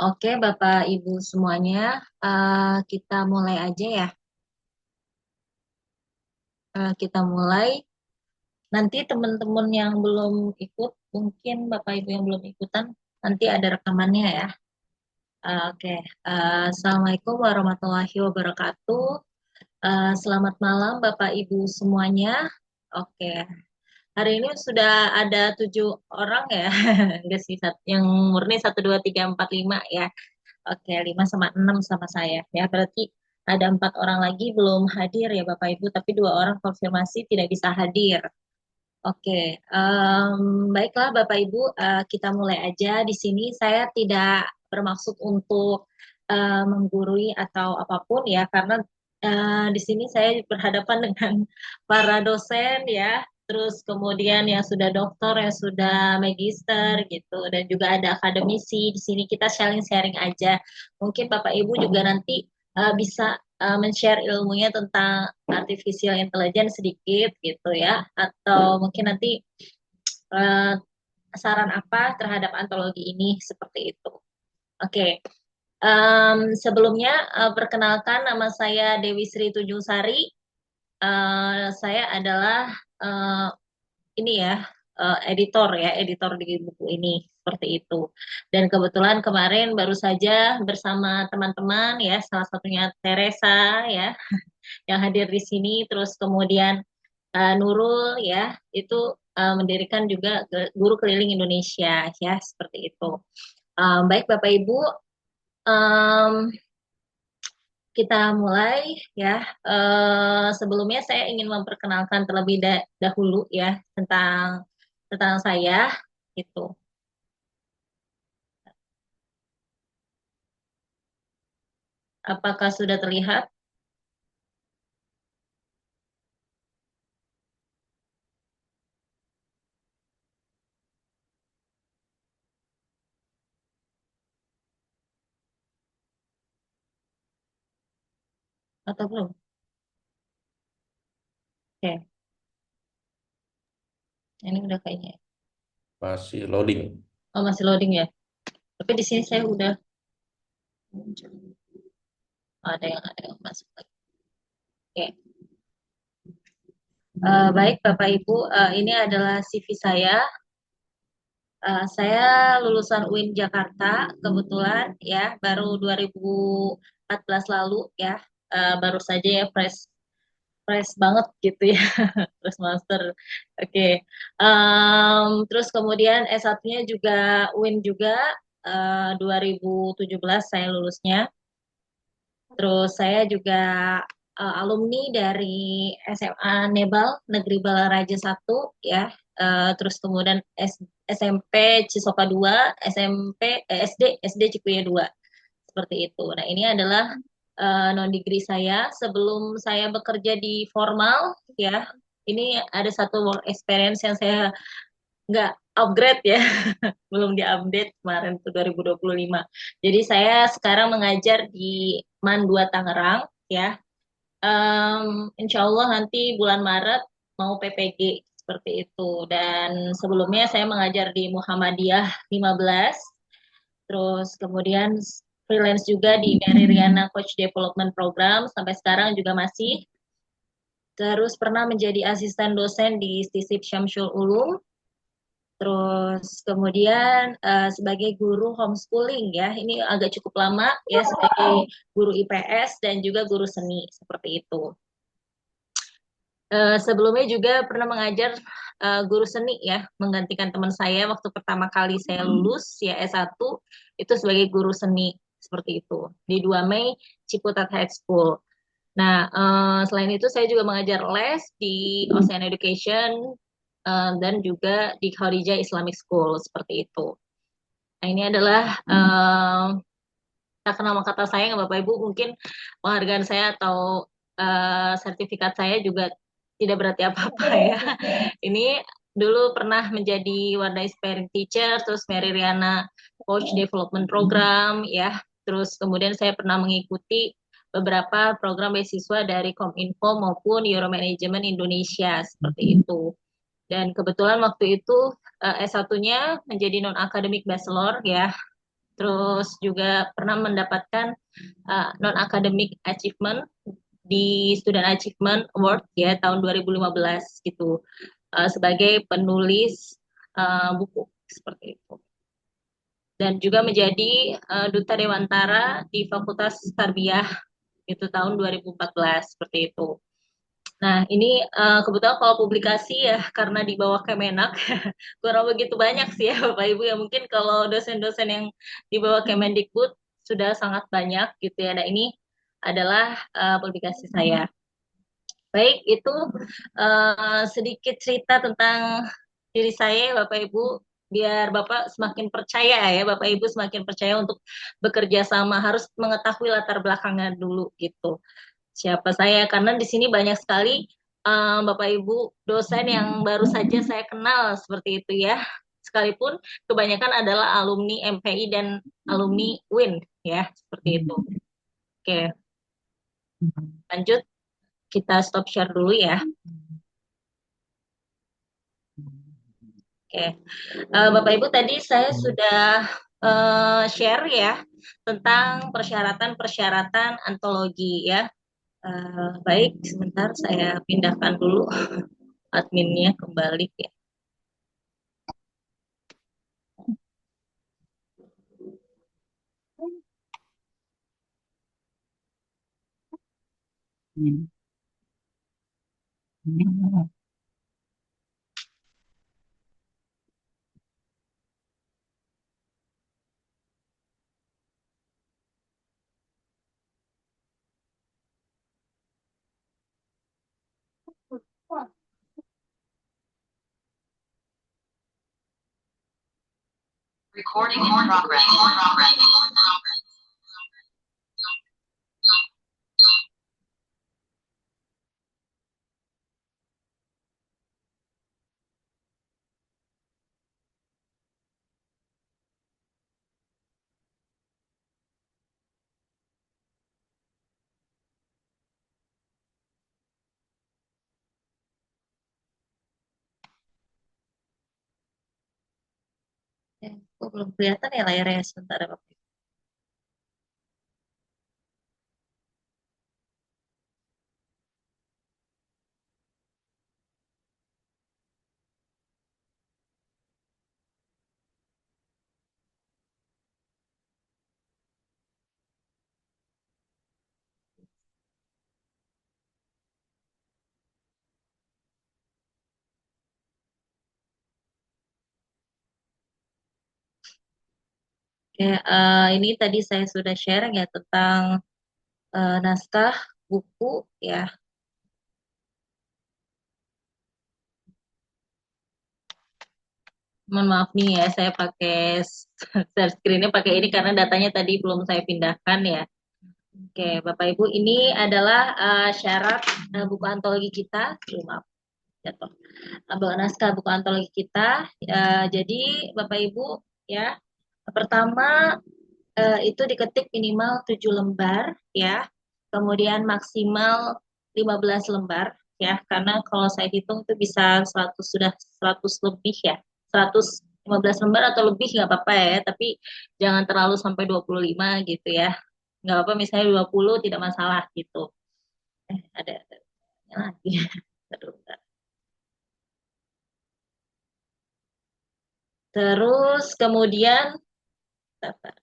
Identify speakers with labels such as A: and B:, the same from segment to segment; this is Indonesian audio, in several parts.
A: Oke, Bapak Ibu semuanya, kita mulai aja ya. Kita mulai. Nanti teman-teman yang belum ikut, mungkin Bapak Ibu yang belum ikutan, nanti ada rekamannya ya. Oke. Assalamualaikum warahmatullahi wabarakatuh. Selamat malam Bapak Ibu semuanya. Oke. Hari ini sudah ada 7 orang ya, enggak sih, yang murni 1, 2, 3, 4, 5 ya. Oke, 5 sama 6 sama saya. Ya, berarti ada 4 orang lagi belum hadir ya Bapak Ibu, tapi 2 orang konfirmasi tidak bisa hadir. Oke, baiklah Bapak Ibu, kita mulai aja. Di sini saya tidak bermaksud untuk menggurui atau apapun ya, karena di sini saya berhadapan dengan para dosen ya, terus kemudian yang sudah doktor, yang sudah magister gitu, dan juga ada akademisi. Di sini kita sharing-sharing aja. Mungkin Bapak Ibu juga nanti bisa men-share ilmunya tentang artificial intelligence sedikit gitu ya, atau mungkin nanti uh, saran apa terhadap antologi ini seperti itu. Oke, sebelumnya perkenalkan, nama saya Dewi Sri Tujungsari. Saya adalah uh, ini ya, editor di buku ini seperti itu. Dan kebetulan kemarin baru saja bersama teman-teman ya, salah satunya Teresa ya, yang hadir di sini, terus kemudian Nurul ya, itu mendirikan juga Guru Keliling Indonesia ya, seperti itu. Baik Bapak Ibu, um, kita mulai ya. Sebelumnya saya ingin memperkenalkan terlebih dahulu ya tentang tentang saya itu. Apakah sudah terlihat atau belum? Oke, ini udah kayaknya.
B: Masih loading.
A: Oh, masih loading ya. Tapi di sini saya udah muncul. Ada yang masuk lagi. Oke. Baik Bapak Ibu, ini adalah CV saya. Saya lulusan UIN Jakarta kebetulan ya, baru 2014 lalu ya. Baru saja ya, fresh fresh banget gitu ya, fresh master. Oke. Terus kemudian S1-nya juga UIN juga, 2017 saya lulusnya. Terus saya juga alumni dari SMA Nebal Negeri Balaraja 1 ya. Terus kemudian SMP Cisoka 2, SMP SD Cikuya 2 seperti itu. Nah, ini adalah non degree saya. Sebelum saya bekerja di formal ya. Ini ada satu work experience yang saya nggak upgrade ya, belum diupdate kemarin tuh 2025. Jadi saya sekarang mengajar di MAN 2 Tangerang ya. Insya Allah nanti bulan Maret mau PPG seperti itu. Dan sebelumnya saya mengajar di Muhammadiyah 15, terus kemudian freelance juga di Mary Riana Coach Development Program sampai sekarang juga masih. Terus pernah menjadi asisten dosen di STISIP Syamsul Ulum. Terus kemudian sebagai guru homeschooling ya, ini agak cukup lama ya, sebagai guru IPS dan juga guru seni seperti itu. Sebelumnya juga pernah mengajar guru seni ya, menggantikan teman saya waktu pertama kali saya lulus ya S1, itu sebagai guru seni seperti itu di 2 Mei Ciputat High School. Nah, selain itu saya juga mengajar les di Ocean Education dan juga di Khadijah Islamic School seperti itu. Nah, ini adalah tak kenal maka kata saya, Bapak Ibu, mungkin penghargaan saya atau sertifikat saya juga tidak berarti apa-apa ya. Ini dulu pernah menjadi Warna Inspiring Teacher, terus Mary Riana Coach Development Program ya. Terus kemudian saya pernah mengikuti beberapa program beasiswa dari Kominfo maupun Euromanagement Indonesia seperti itu. Dan kebetulan waktu itu S1-nya menjadi non-academic bachelor ya, terus juga pernah mendapatkan non-academic achievement di Student Achievement Award ya tahun 2015 gitu, sebagai penulis buku seperti itu. Dan juga menjadi Duta Dewantara di Fakultas Tarbiyah itu tahun 2014 seperti itu. Nah, ini kebetulan kalau publikasi ya karena di bawah Kemenak kurang begitu banyak sih ya Bapak Ibu ya. Mungkin kalau dosen-dosen yang di bawah Kemendikbud sudah sangat banyak gitu ya. Nah, ini adalah publikasi saya. Baik, itu sedikit cerita tentang diri saya Bapak Ibu, biar Bapak semakin percaya ya, Bapak Ibu semakin percaya untuk bekerja sama, harus mengetahui latar belakangnya dulu gitu. Siapa saya? Karena di sini banyak sekali Bapak Ibu dosen yang baru saja saya kenal seperti itu ya. Sekalipun kebanyakan adalah alumni MPI dan alumni UIN ya, seperti itu. Oke, lanjut kita stop share dulu ya. Oke, Bapak Ibu tadi saya sudah share ya tentang persyaratan-persyaratan antologi ya. Baik, sebentar saya pindahkan dulu adminnya kembali ya.
C: Recording in progress.
A: Kok belum kelihatan ya layarnya sebentar ya Bapak. Oke, ini tadi saya sudah share ya tentang naskah buku ya. Mohon maaf nih ya, saya pakai share screen-nya pakai ini karena datanya tadi belum saya pindahkan ya. Oke, Bapak Ibu, ini adalah syarat buku antologi kita. Maaf, jatuh. Naskah buku antologi kita. Jadi, Bapak Ibu, ya, pertama itu diketik minimal 7 lembar, ya. Kemudian maksimal 15 lembar, ya. Karena kalau saya hitung itu bisa 100, sudah 100 lebih ya. 115 lembar atau lebih nggak apa-apa ya, tapi jangan terlalu sampai 25 gitu ya. Nggak apa-apa misalnya 20 tidak masalah gitu. Ada lagi. Bentar. Terus kemudian bentar,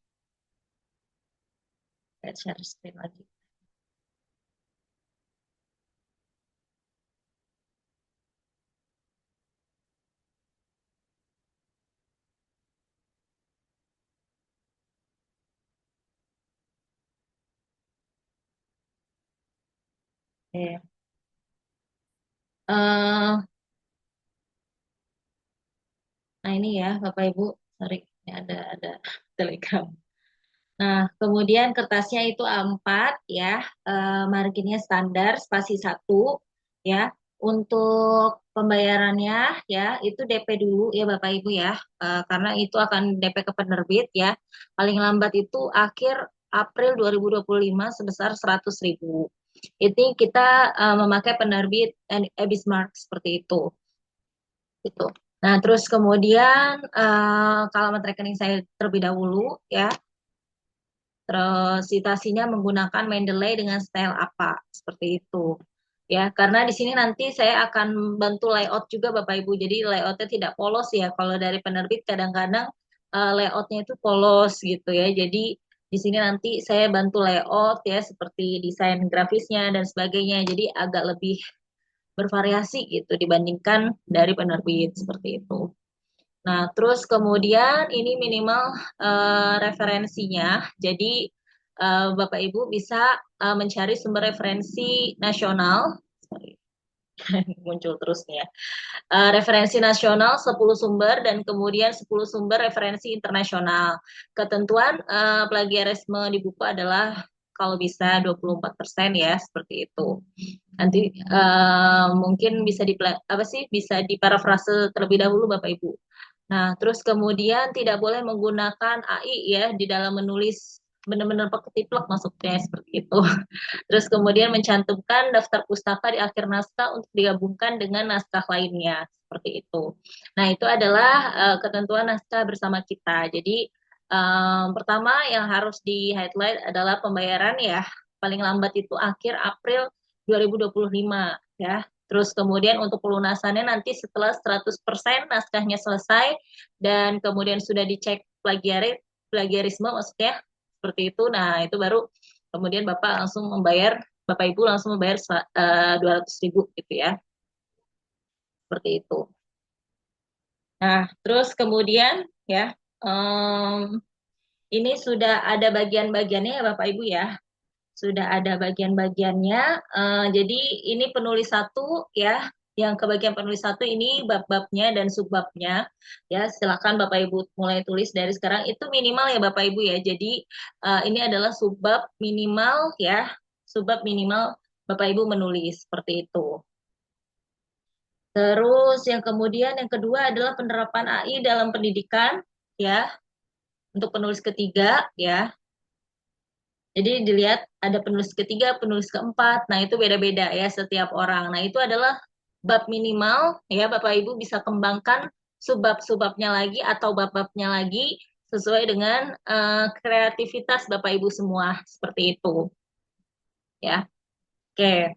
A: saya share screen lagi. Oke. Eh, nah ini ya Bapak Ibu, sorry, ini ada Telegram. Nah, kemudian kertasnya itu A4 ya, marginnya standar spasi 1 ya. Untuk pembayarannya ya itu DP dulu ya Bapak Ibu ya, karena itu akan DP ke penerbit ya. Paling lambat itu akhir April 2025 sebesar 100.000. Ini kita memakai penerbit Ebismark seperti itu. Gitu. Nah, terus kemudian alamat rekening saya terlebih dahulu ya. Terus citasinya menggunakan Mendeley dengan style apa? Seperti itu. Ya, karena di sini nanti saya akan bantu layout juga Bapak Ibu. Jadi layoutnya tidak polos ya. Kalau dari penerbit kadang-kadang layoutnya itu polos gitu ya. Jadi di sini nanti saya bantu layout ya, seperti desain grafisnya dan sebagainya. Jadi agak lebih bervariasi gitu dibandingkan dari penerbit seperti itu. Nah, terus kemudian ini minimal referensinya. Jadi Bapak Ibu bisa mencari sumber referensi nasional. Sorry, muncul terus nih ya. Referensi nasional 10 sumber dan kemudian 10 sumber referensi internasional. Ketentuan plagiarisme di buku adalah kalau bisa 24% ya, seperti itu. Nanti mungkin bisa apa sih, bisa diparafrase terlebih dahulu Bapak Ibu. Nah, terus kemudian tidak boleh menggunakan AI ya di dalam menulis, benar-benar pakai tiplek maksudnya seperti itu. Terus kemudian mencantumkan daftar pustaka di akhir naskah untuk digabungkan dengan naskah lainnya seperti itu. Nah, itu adalah ketentuan naskah bersama kita. Jadi pertama yang harus di highlight adalah pembayaran ya. Paling lambat itu akhir April 2025 ya. Terus kemudian untuk pelunasannya nanti setelah 100% naskahnya selesai dan kemudian sudah dicek plagiarisme maksudnya seperti itu. Nah, itu baru kemudian Bapak Ibu langsung membayar 200.000 gitu ya. Seperti itu. Nah, terus kemudian ya, ini sudah ada bagian-bagiannya ya Bapak Ibu ya. Sudah ada bagian-bagiannya. Jadi ini penulis satu ya, yang ke bagian penulis satu ini bab-babnya dan subbabnya. Ya, silakan Bapak Ibu mulai tulis dari sekarang. Itu minimal ya Bapak Ibu ya. Jadi ini adalah subbab minimal ya, subbab minimal Bapak Ibu menulis seperti itu. Terus yang kemudian yang kedua adalah penerapan AI dalam pendidikan ya. Untuk penulis ketiga ya. Jadi dilihat ada penulis ketiga, penulis keempat. Nah, itu beda-beda ya setiap orang. Nah, itu adalah bab minimal ya Bapak Ibu bisa kembangkan subbab-subbabnya lagi atau bab-babnya lagi sesuai dengan kreativitas Bapak Ibu semua seperti itu. Ya. Oke.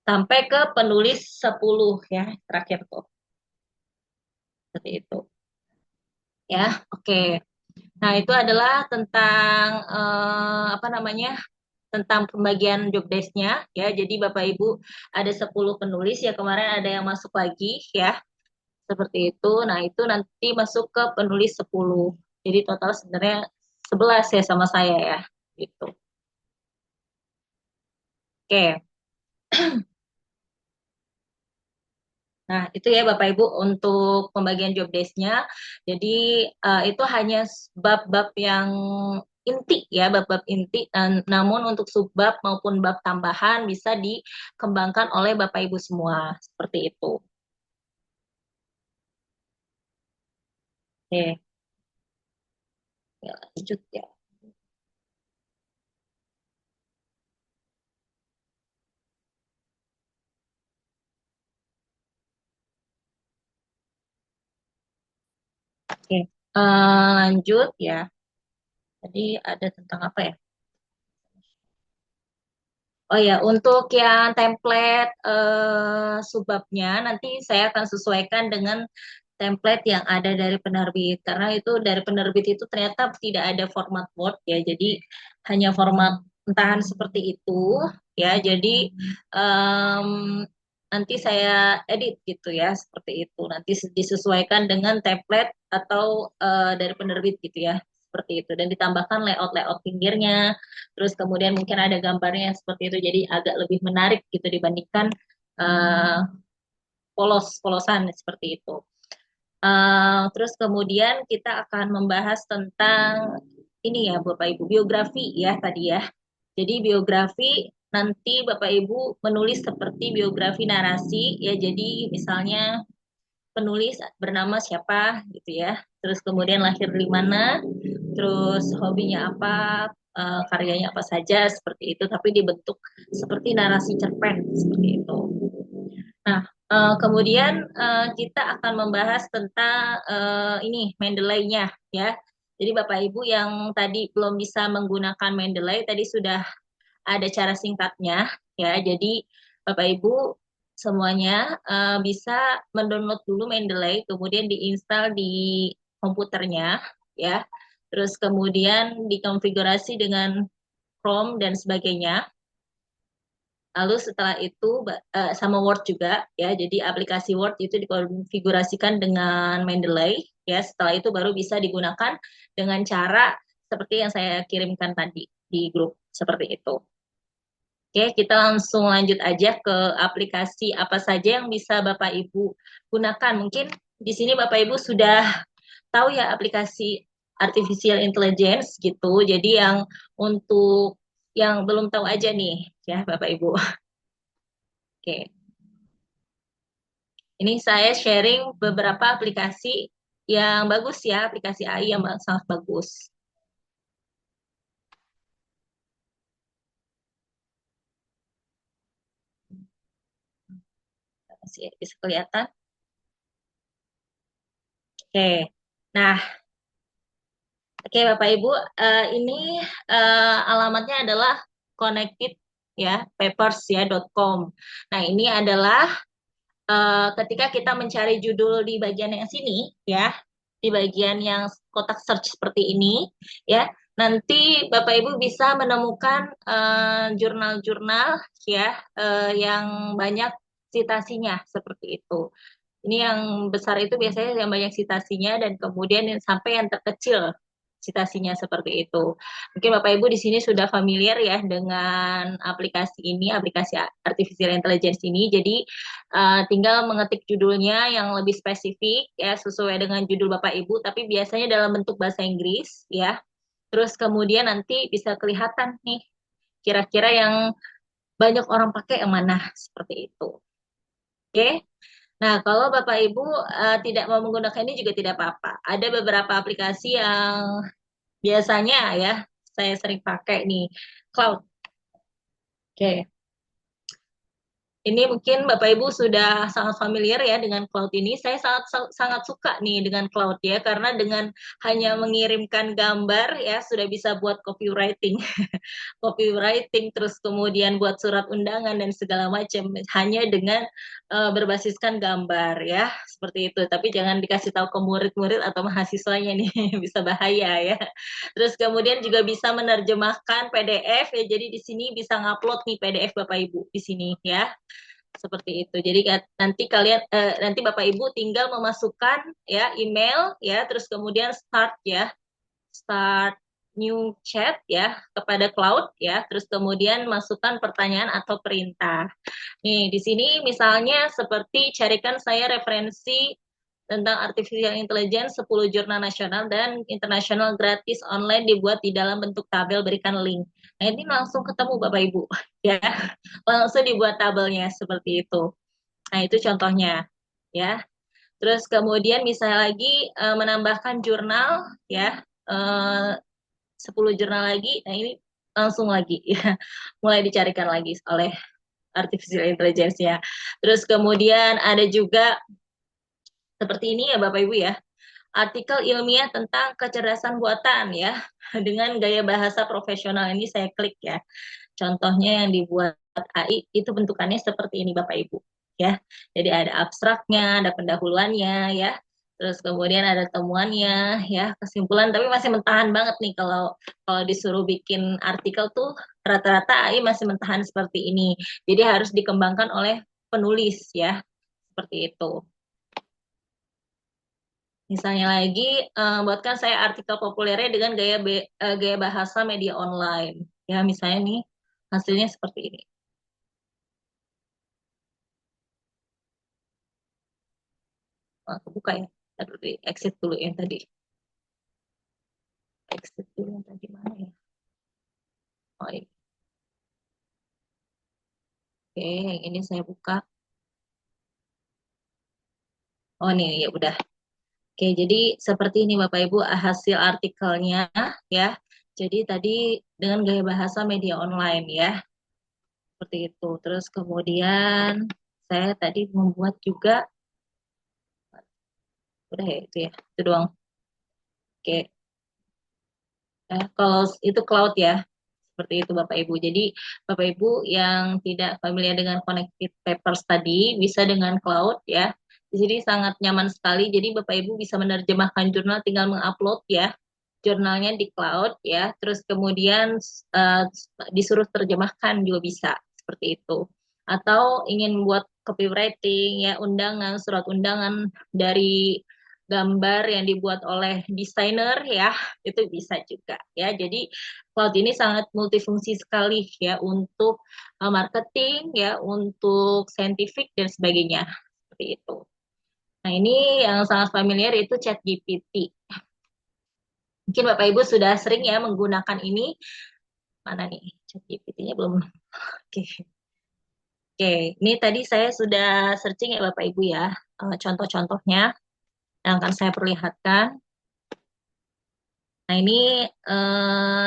A: Sampai ke penulis 10 ya, terakhir tuh. Seperti itu. Ya, oke. Nah, itu adalah tentang apa namanya? Tentang pembagian job desk-nya ya. Jadi Bapak Ibu ada 10 penulis ya, kemarin ada yang masuk lagi ya. Seperti itu. Nah, itu nanti masuk ke penulis 10. Jadi total sebenarnya 11 ya sama saya ya. Gitu. Oke. Nah, itu ya Bapak Ibu untuk pembagian job desk-nya. Jadi itu hanya bab-bab yang inti ya, bab-bab inti. Namun untuk subbab maupun bab tambahan bisa dikembangkan oleh Bapak Ibu semua. Seperti itu. Oke, ya, lanjut ya. Oke, lanjut ya. Tadi ada tentang apa ya? Oh ya, untuk yang template subbabnya nanti saya akan sesuaikan dengan template yang ada dari penerbit karena itu dari penerbit itu ternyata tidak ada format Word ya, jadi hanya format entahan seperti itu ya. Jadi em, nanti saya edit gitu ya, seperti itu nanti disesuaikan dengan template atau dari penerbit gitu ya, seperti itu, dan ditambahkan layout pinggirnya, terus kemudian mungkin ada gambarnya seperti itu, jadi agak lebih menarik gitu dibandingkan eh, polos-polosan seperti itu. Terus kemudian kita akan membahas tentang ini ya Bapak Ibu, biografi ya tadi ya. Jadi biografi nanti Bapak Ibu menulis seperti biografi narasi ya. Jadi misalnya penulis bernama siapa gitu ya. Terus kemudian lahir di mana, terus hobinya apa, karyanya apa saja seperti itu, tapi dibentuk seperti narasi cerpen seperti itu. Nah, Kemudian kita akan membahas tentang ini Mendeley-nya ya. Jadi Bapak Ibu yang tadi belum bisa menggunakan Mendeley tadi sudah ada cara singkatnya ya. Jadi Bapak Ibu semuanya bisa mendownload dulu Mendeley, kemudian diinstal di komputernya ya. Terus kemudian dikonfigurasi dengan Chrome dan sebagainya. Lalu setelah itu sama Word juga ya. Jadi aplikasi Word itu dikonfigurasikan dengan Mendeley ya. Setelah itu baru bisa digunakan dengan cara seperti yang saya kirimkan tadi di grup seperti itu. Oke, kita langsung lanjut aja ke aplikasi apa saja yang bisa Bapak Ibu gunakan. Mungkin di sini Bapak Ibu sudah tahu ya aplikasi artificial intelligence gitu. Jadi yang untuk yang belum tahu aja nih ya Bapak Ibu. Oke. Ini saya sharing beberapa aplikasi yang bagus ya, aplikasi AI yang sangat bagus. Masih bisa kelihatan? Oke. Nah, oke Bapak Ibu, ini alamatnya adalah connected ya, papers ya.com. Nah, ini adalah ketika kita mencari judul di bagian yang sini ya, di bagian yang kotak search seperti ini ya, nanti Bapak Ibu bisa menemukan jurnal-jurnal ya yang banyak citasinya seperti itu. Ini yang besar itu biasanya yang banyak citasinya dan kemudian yang sampai yang terkecil citasinya seperti itu. Mungkin Bapak Ibu di sini sudah familiar ya dengan aplikasi ini, aplikasi artificial intelligence ini. Jadi tinggal mengetik judulnya yang lebih spesifik ya sesuai dengan judul Bapak Ibu, tapi biasanya dalam bentuk bahasa Inggris ya. Terus kemudian nanti bisa kelihatan nih kira-kira yang banyak orang pakai yang mana seperti itu. Oke. Nah, kalau Bapak Ibu tidak mau menggunakan ini juga tidak apa-apa. Ada beberapa aplikasi yang biasanya ya saya sering pakai nih, Cloud. Oke. Ini mungkin Bapak Ibu sudah sangat familiar ya dengan cloud ini. Saya sangat suka nih dengan cloud ya karena dengan hanya mengirimkan gambar ya sudah bisa buat copywriting. Copywriting terus kemudian buat surat undangan dan segala macam hanya dengan berbasiskan gambar ya seperti itu. Tapi jangan dikasih tahu ke murid-murid atau mahasiswanya nih bisa bahaya ya. Terus kemudian juga bisa menerjemahkan PDF ya. Jadi di sini bisa ngupload nih PDF Bapak Ibu di sini ya seperti itu. Jadi nanti kalian nanti Bapak Ibu tinggal memasukkan ya email ya terus kemudian start new chat ya kepada cloud ya terus kemudian masukkan pertanyaan atau perintah. Nih di sini misalnya seperti carikan saya referensi tentang artificial intelligence 10 jurnal nasional dan internasional gratis online dibuat di dalam bentuk tabel berikan link. Nah, ini langsung ketemu Bapak Ibu ya. Langsung dibuat tabelnya seperti itu. Nah, itu contohnya ya. Terus kemudian misalnya lagi menambahkan jurnal ya 10 jurnal lagi. Nah, ini langsung lagi ya. Mulai dicarikan lagi oleh artificial intelligence ya. Terus kemudian ada juga seperti ini ya Bapak Ibu ya. Artikel ilmiah tentang kecerdasan buatan ya. Dengan gaya bahasa profesional ini saya klik ya. Contohnya yang dibuat AI itu bentukannya seperti ini Bapak Ibu ya. Jadi ada abstraknya, ada pendahuluannya ya. Terus kemudian ada temuannya ya, kesimpulan tapi masih mentahan banget nih kalau kalau disuruh bikin artikel tuh rata-rata AI masih mentahan seperti ini. Jadi harus dikembangkan oleh penulis ya. Seperti itu. Misalnya lagi, buatkan saya artikel populernya dengan gaya bahasa media online. Ya, misalnya nih, hasilnya seperti ini. Aku buka ya. Aduh, di exit dulu yang tadi. Exit dulu yang tadi mana ya? Oh, iya. Oke, yang ini saya buka. Oh, nih, ya udah. Oke, jadi seperti ini Bapak Ibu hasil artikelnya ya. Jadi tadi dengan gaya bahasa media online ya. Seperti itu. Terus kemudian saya tadi membuat juga, udah ya itu ya, itu doang. Oke, kalau itu cloud ya, seperti itu Bapak Ibu. Jadi Bapak Ibu yang tidak familiar dengan Connected Papers tadi, bisa dengan cloud ya. Di sini sangat nyaman sekali. Jadi Bapak Ibu bisa menerjemahkan jurnal, tinggal mengupload ya jurnalnya di cloud ya. Terus kemudian eh, disuruh terjemahkan juga bisa seperti itu. Atau ingin buat copywriting ya, undangan, surat undangan dari gambar yang dibuat oleh desainer ya, itu bisa juga ya. Jadi cloud ini sangat multifungsi sekali ya untuk marketing ya, untuk scientific dan sebagainya seperti itu. Nah, ini yang sangat familiar itu ChatGPT. Mungkin Bapak Ibu sudah sering ya menggunakan ini. Mana nih ChatGPT-nya belum. Oke. Oke, ini tadi saya sudah searching ya Bapak Ibu ya, contoh-contohnya yang akan saya perlihatkan. Nah, ini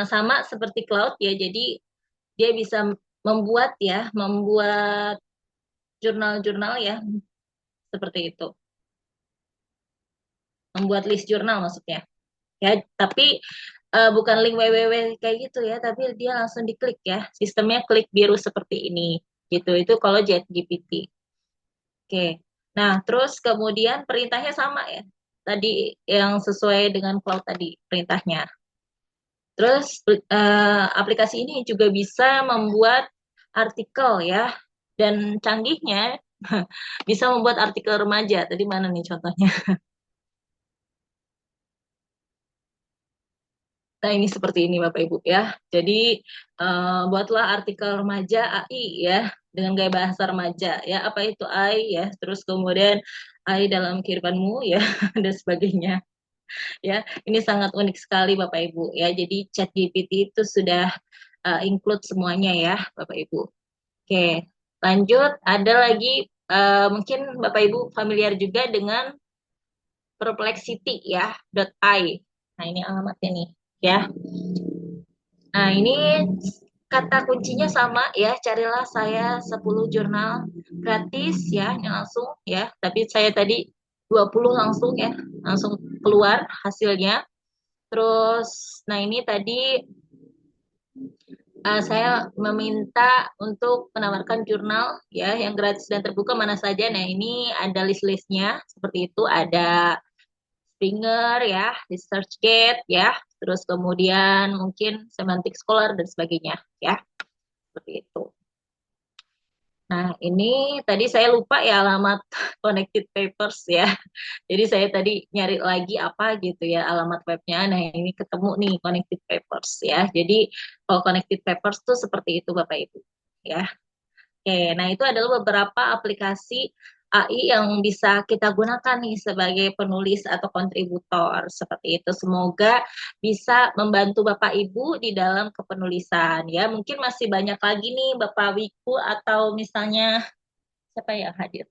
A: sama seperti cloud ya. Jadi dia bisa membuat jurnal-jurnal ya, seperti itu. Membuat list jurnal maksudnya. Ya, tapi bukan link www kayak gitu ya, tapi dia langsung diklik ya. Sistemnya klik biru seperti ini. Gitu. Itu kalau ChatGPT. Oke. Nah, terus kemudian perintahnya sama ya. Tadi yang sesuai dengan cloud tadi perintahnya. Terus aplikasi ini juga bisa membuat artikel ya. Dan canggihnya bisa membuat artikel remaja. Tadi mana nih contohnya? Nah, ini seperti ini Bapak Ibu ya. Jadi buatlah artikel remaja AI ya dengan gaya bahasa remaja ya. Apa itu AI ya? Terus kemudian AI dalam kehidupanmu ya dan sebagainya ya. Ini sangat unik sekali Bapak Ibu ya. Jadi ChatGPT itu sudah include semuanya ya Bapak Ibu. Oke, lanjut ada lagi mungkin Bapak Ibu familiar juga dengan Perplexity ya, .ai. Nah, ini alamatnya nih ya. Nah, ini kata kuncinya sama ya, carilah saya 10 jurnal gratis ya, ini langsung ya. Tapi saya tadi 20 langsung ya, langsung keluar hasilnya. Terus, nah ini tadi saya meminta untuk menawarkan jurnal ya yang gratis dan terbuka mana saja. Nah, ini ada list-listnya seperti itu, ada Springer ya, ResearchGate ya, terus kemudian mungkin Semantic Scholar dan sebagainya ya, seperti itu. Nah, ini tadi saya lupa ya alamat Connected Papers ya. Jadi saya tadi nyari lagi apa gitu ya alamat webnya. Nah, ini ketemu nih Connected Papers ya. Jadi kalau Connected Papers tuh seperti itu Bapak Ibu ya. Oke, nah itu adalah beberapa aplikasi AI yang bisa kita gunakan nih sebagai penulis atau kontributor seperti itu. Semoga bisa membantu Bapak Ibu di dalam kepenulisan ya. Mungkin masih banyak lagi nih Bapak Wiku atau misalnya siapa yang hadir?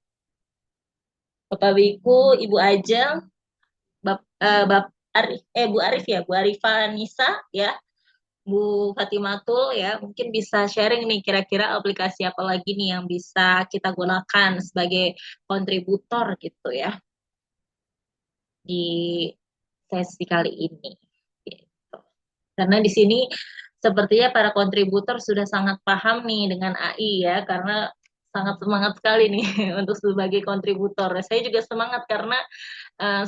A: Bapak Wiku, Ibu Ajeng, Bap Arif, Bu Arif ya, Bu Arifah Nisa ya. Bu Fatimatul ya, mungkin bisa sharing nih kira-kira aplikasi apa lagi nih yang bisa kita gunakan sebagai kontributor gitu ya di sesi kali ini. Gitu. Karena di sini sepertinya para kontributor sudah sangat paham nih dengan AI ya, karena sangat semangat sekali nih untuk sebagai kontributor. Saya juga semangat karena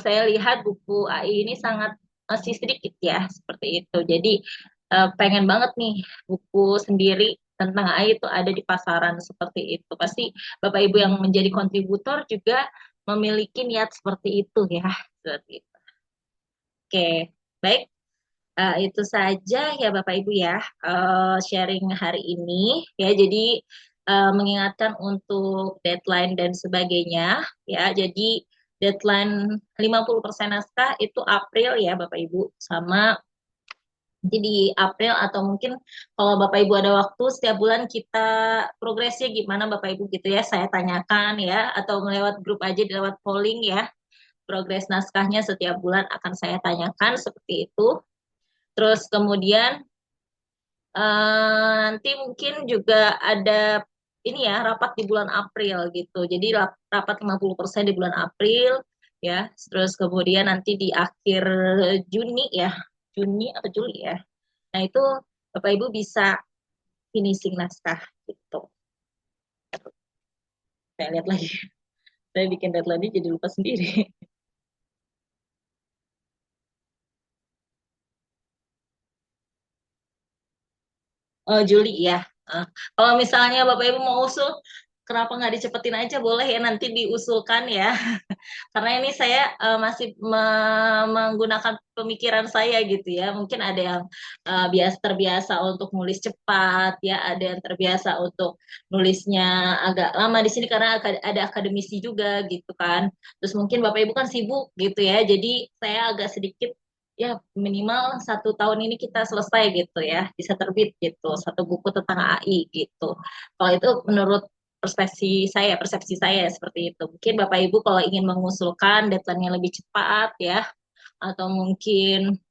A: saya lihat buku AI ini sangat masih sedikit ya, seperti itu. Jadi pengen banget nih buku sendiri tentang AI itu ada di pasaran seperti itu. Pasti Bapak Ibu yang menjadi kontributor juga memiliki niat seperti itu ya. Seperti itu. Oke, baik. Itu saja ya Bapak Ibu ya sharing hari ini ya. Jadi mengingatkan untuk deadline dan sebagainya ya. Jadi deadline 50% naskah itu April ya Bapak Ibu, sama nanti di April atau mungkin kalau Bapak Ibu ada waktu setiap bulan kita progresnya gimana Bapak Ibu gitu ya, saya tanyakan ya, atau lewat grup aja lewat polling ya, progres naskahnya setiap bulan akan saya tanyakan seperti itu. Terus kemudian nanti mungkin juga ada ini ya rapat di bulan April gitu. Jadi rapat 50% di bulan April ya. Terus kemudian nanti di akhir Juni ya, Juni atau Juli ya. Nah, itu Bapak Ibu bisa finishing naskah gitu. Saya lihat lagi. Saya bikin deadline jadi lupa sendiri. Oh, Juli ya. Eh, Kalau misalnya Bapak Ibu mau usul, kenapa nggak dicepetin aja? Boleh ya nanti diusulkan ya. Karena ini saya masih menggunakan pemikiran saya gitu ya. Mungkin ada yang terbiasa untuk nulis cepat ya, ada yang terbiasa untuk nulisnya agak lama di sini karena ada akademisi juga gitu kan. Terus mungkin Bapak Ibu kan sibuk gitu ya. Jadi saya agak sedikit ya minimal 1 tahun ini kita selesai gitu ya, bisa terbit gitu, satu buku tentang AI gitu. Kalau itu menurut persepsi saya seperti itu. Mungkin Bapak Ibu kalau ingin mengusulkan deadline-nya lebih cepat ya, atau mungkin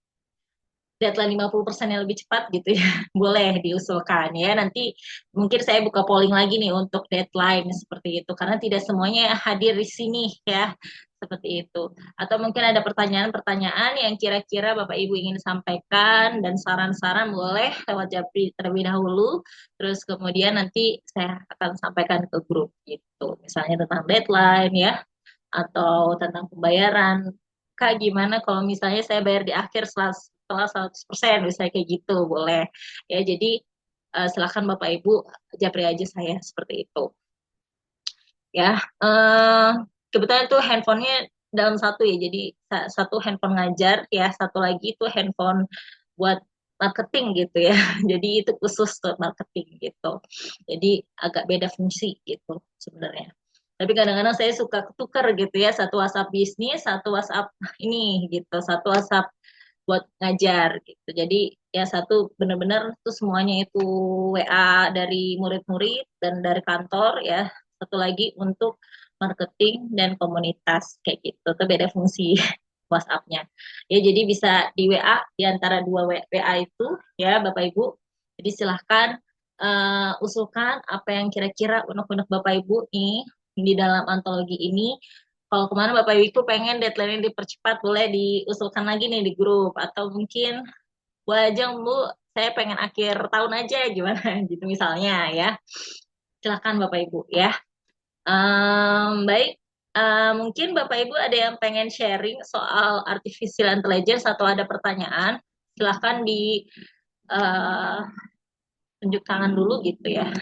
A: deadline 50% yang lebih cepat gitu ya, boleh diusulkan ya. Nanti mungkin saya buka polling lagi nih untuk deadline seperti itu, karena tidak semuanya hadir di sini ya, seperti itu. Atau mungkin ada pertanyaan-pertanyaan yang kira-kira Bapak Ibu ingin sampaikan dan saran-saran boleh lewat Japri terlebih dahulu, terus kemudian nanti saya akan sampaikan ke grup gitu. Misalnya tentang deadline ya, atau tentang pembayaran. Kak, gimana kalau misalnya saya bayar di akhir setelah 100%, misalnya kayak gitu, boleh. Ya, jadi silakan Bapak Ibu japri aja saya seperti itu. Ya, kebetulan tuh handphonenya dalam satu ya, jadi satu handphone ngajar ya, satu lagi itu handphone buat marketing gitu ya. Jadi itu khusus untuk marketing gitu. Jadi agak beda fungsi gitu sebenarnya. Tapi kadang-kadang saya suka tukar gitu ya, satu WhatsApp bisnis, satu WhatsApp ini gitu, satu WhatsApp buat ngajar gitu. Jadi ya satu benar-benar tuh semuanya itu WA dari murid-murid dan dari kantor ya. Satu lagi untuk marketing dan komunitas kayak gitu. Itu beda fungsi WhatsApp-nya. Ya jadi bisa di WA di antara dua WA itu ya Bapak Ibu. Jadi silahkan usulkan apa yang kira-kira unek-unek Bapak Ibu nih di dalam antologi ini. Kalau kemana Bapak Ibu pengen deadline-nya dipercepat, boleh diusulkan lagi nih di grup. Atau mungkin, Bu Ajeng, Bu, saya pengen akhir tahun aja, gimana gitu misalnya ya. Silakan Bapak Ibu ya. Baik, mungkin Bapak Ibu ada yang pengen sharing soal artificial intelligence atau ada pertanyaan, silakan di eh, tunjuk tangan dulu gitu ya.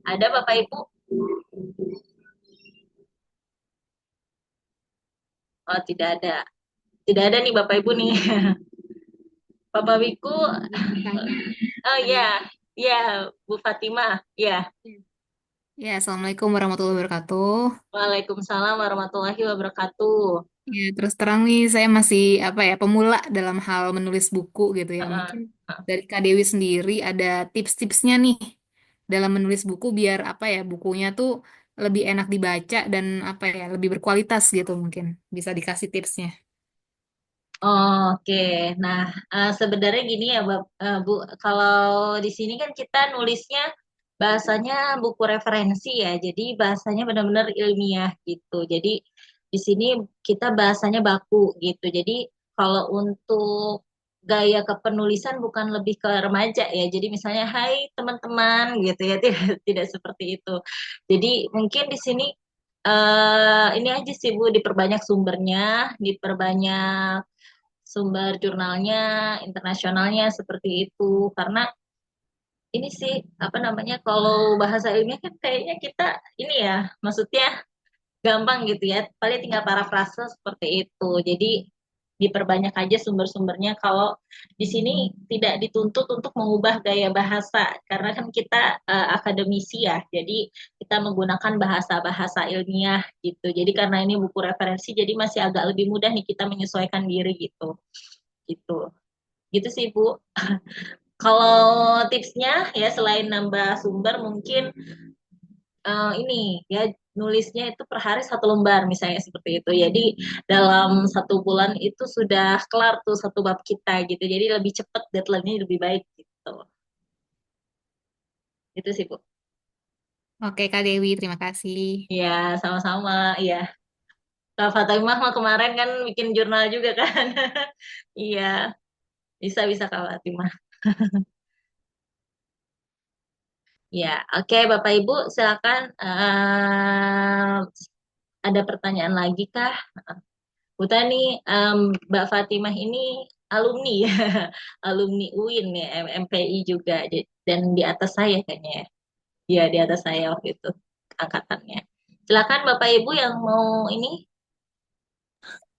A: Ada Bapak Ibu? Oh, tidak ada. Tidak ada nih Bapak Ibu nih. Bapak Wiku, oh
D: Tadi.
A: ya, ya Bu Fatimah, ya.
D: Ya, Assalamualaikum warahmatullahi wabarakatuh.
A: Waalaikumsalam warahmatullahi wabarakatuh.
D: Ya, terus terang nih, saya masih apa ya pemula dalam hal menulis buku gitu ya.
A: Heeh.
D: Mungkin dari Kak Dewi sendiri ada tips-tipsnya nih dalam menulis buku biar apa ya bukunya tuh lebih enak dibaca dan apa ya lebih berkualitas gitu mungkin bisa dikasih tipsnya.
A: Oke, nah sebenarnya gini ya Bu, kalau di sini kan kita nulisnya bahasanya buku referensi ya, jadi bahasanya benar-benar ilmiah gitu. Jadi di sini kita bahasanya baku gitu. Jadi kalau untuk gaya kepenulisan bukan lebih ke remaja ya. Jadi misalnya, Hai teman-teman gitu ya, tidak seperti itu. Jadi mungkin di sini ini aja sih Bu, diperbanyak sumbernya, diperbanyak sumber jurnalnya, internasionalnya seperti itu. Karena ini sih apa namanya kalau bahasa ilmiah kan kayaknya kita ini ya, maksudnya gampang gitu ya. Paling tinggal parafrase seperti itu. Jadi diperbanyak aja sumber-sumbernya. Kalau di sini tidak dituntut untuk mengubah gaya bahasa karena kan kita akademisi ya. Jadi kita menggunakan bahasa-bahasa ilmiah gitu. Jadi karena ini buku referensi jadi masih agak lebih mudah nih kita menyesuaikan diri gitu. Gitu. Gitu sih, Bu. Kalau tipsnya ya selain nambah sumber mungkin ini ya nulisnya itu per hari 1 lembar misalnya seperti itu. Jadi dalam 1 bulan itu sudah kelar tuh 1 bab kita gitu. Jadi lebih cepat deadline-nya lebih baik gitu. Itu sih, Bu.
D: Oke, Kak Dewi, terima kasih.
A: Iya, sama-sama. Iya. Kak Fatimah mah kemarin kan bikin jurnal juga kan. Iya, bisa-bisa Kak Fatimah. Ya, oke Bapak Ibu, silakan. Ada pertanyaan lagi kah? Bu Tani, Mbak Fatimah ini alumni ya, alumni UIN ya, MPI juga, dan di atas saya kayaknya ya. Iya, di atas saya waktu itu angkatannya. Silakan Bapak Ibu yang mau ini.